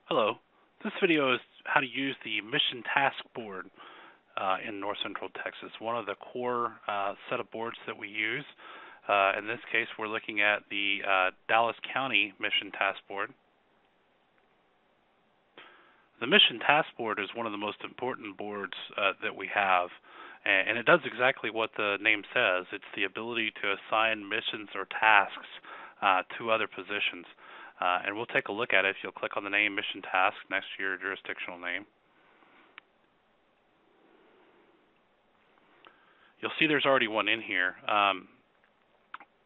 Hello. This video is how to use the Mission Task Board in North Central Texas, one of the core set of boards that we use. In this case, we're looking at the Dallas County Mission Task Board. The Mission Task Board is one of the most important boards that we have, and it does exactly what the name says. It's the ability to assign missions or tasks to other positions. And we'll take a look at it if you'll click on the name Mission Task next to your jurisdictional name. You'll see there's already one in here.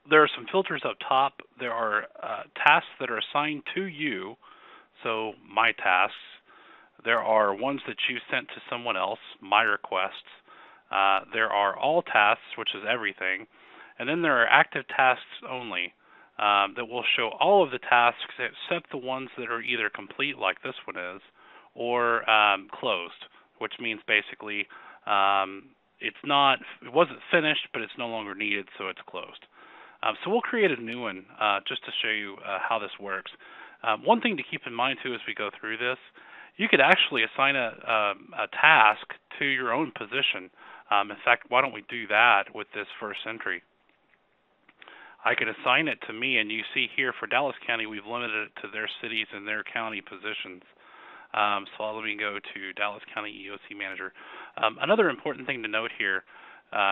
There are some filters up top. There are tasks that are assigned to you, so my tasks. There are ones that you sent to someone else, my requests. There are all tasks, which is everything. And then there are active tasks only. That will show all of the tasks except the ones that are either complete, like this one is, or closed, which means basically it wasn't finished, but it's no longer needed, so it's closed. So we'll create a new one just to show you how this works. One thing to keep in mind too as we go through this, you could actually assign a task to your own position. In fact, why don't we do that with this first entry? I can assign it to me, and you see here for Dallas County, we've limited it to their cities and their county positions. So let me go to Dallas County EOC Manager. Another important thing to note here,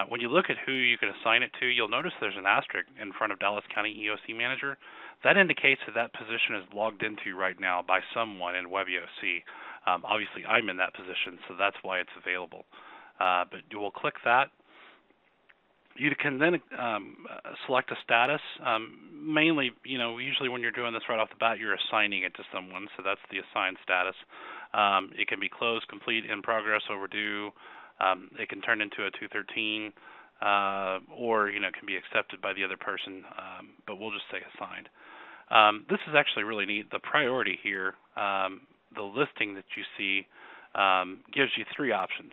when you look at who you can assign it to, you'll notice there's an asterisk in front of Dallas County EOC Manager. That indicates that that position is logged into right now by someone in WebEOC. Obviously, I'm in that position, so that's why it's available. But you will click that. You can then select a status. Mainly, usually when you're doing this right off the bat, you're assigning it to someone, so that's the assigned status. It can be closed, complete, in progress, overdue. It can turn into a 213, or it can be accepted by the other person, but we'll just say assigned. This is actually really neat. The priority here, the listing that you see, gives you three options.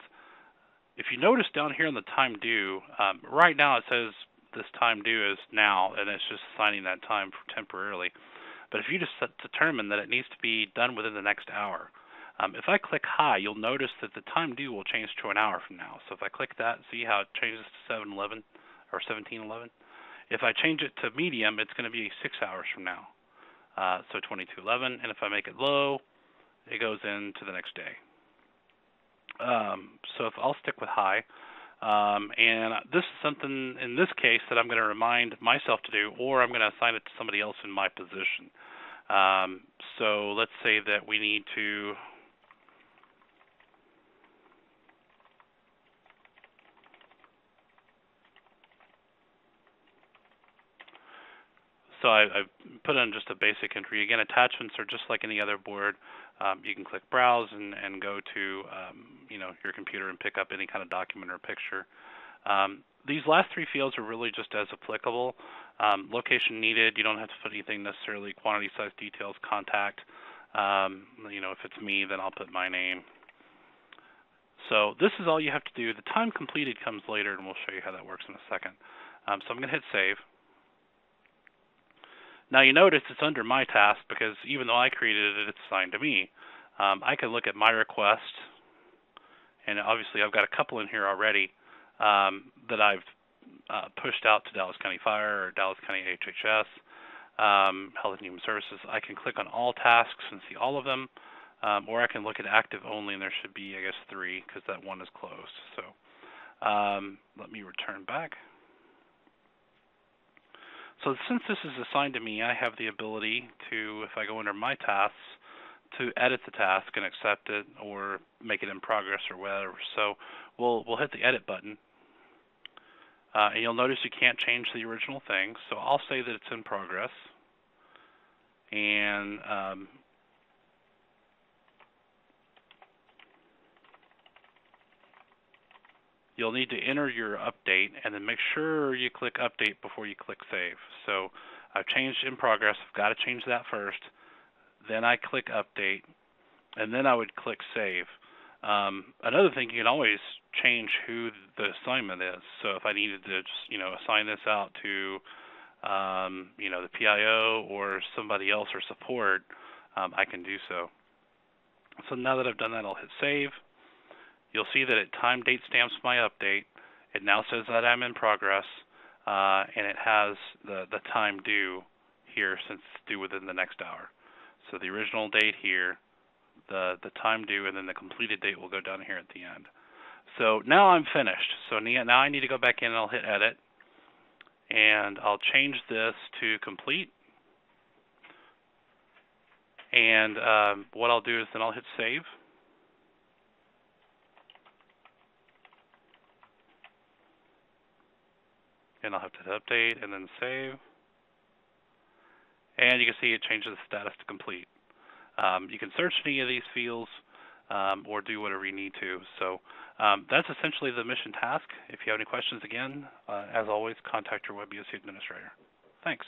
If you notice down here on the time due, right now it says this time due is now, and it's just assigning that time temporarily. But if you just determine that it needs to be done within the next hour, if I click high, you'll notice that the time due will change to an hour from now. So if I click that, see how it changes to 7:11 or 17:11? If I change it to medium, it's going to be 6 hours from now, so 22:11. And if I make it low, it goes into the next day. So I'll stick with high, and this is something in this case that I'm going to remind myself to do, or I'm going to assign it to somebody else in my position. So let's say that we need to So I've put in just a basic entry. Again, attachments are just like any other board. You can click Browse and go to your computer and pick up any kind of document or picture. These last three fields are really just as applicable. Location needed, you don't have to put anything necessarily. Quantity, size, details, contact. If it's me, then I'll put my name. So this is all you have to do. The time completed comes later, and we'll show you how that works in a second. So I'm going to hit Save. Now you notice it's under my task because even though I created it, it's assigned to me. I can look at my request, and obviously I've got a couple in here already that I've pushed out to Dallas County Fire or Dallas County HHS, Health and Human Services. I can click on all tasks and see all of them, or I can look at active only, and there should be, I guess, 3 because that one is closed. So let me return back. So since this is assigned to me, I have the ability to, if I go under my tasks, to edit the task and accept it or make it in progress or whatever. So we'll hit the edit button. And you'll notice you can't change the original thing. So I'll say that it's in progress. And you'll need to enter your update and then make sure you click update before you click save. So I've changed in progress. I've got to change that first. Then I click update, and then I would click save. Another thing, you can always change who the assignment is. So if I needed to just, assign this out to, the PIO or somebody else or support, I can do so. So now that I've done that, I'll hit save. You'll see that it time date stamps my update. It now says that I'm in progress, and it has the time due here since it's due within the next hour. So the original date here, the time due, and then the completed date will go down here at the end. So now I'm finished. So now I need to go back in and I'll hit edit, and I'll change this to complete. And what I'll do is then I'll hit save. And I'll have to hit update and then save. And you can see it changes the status to complete. You can search any of these fields or do whatever you need to. So that's essentially the mission task. If you have any questions, again, as always, contact your WebEOC administrator. Thanks.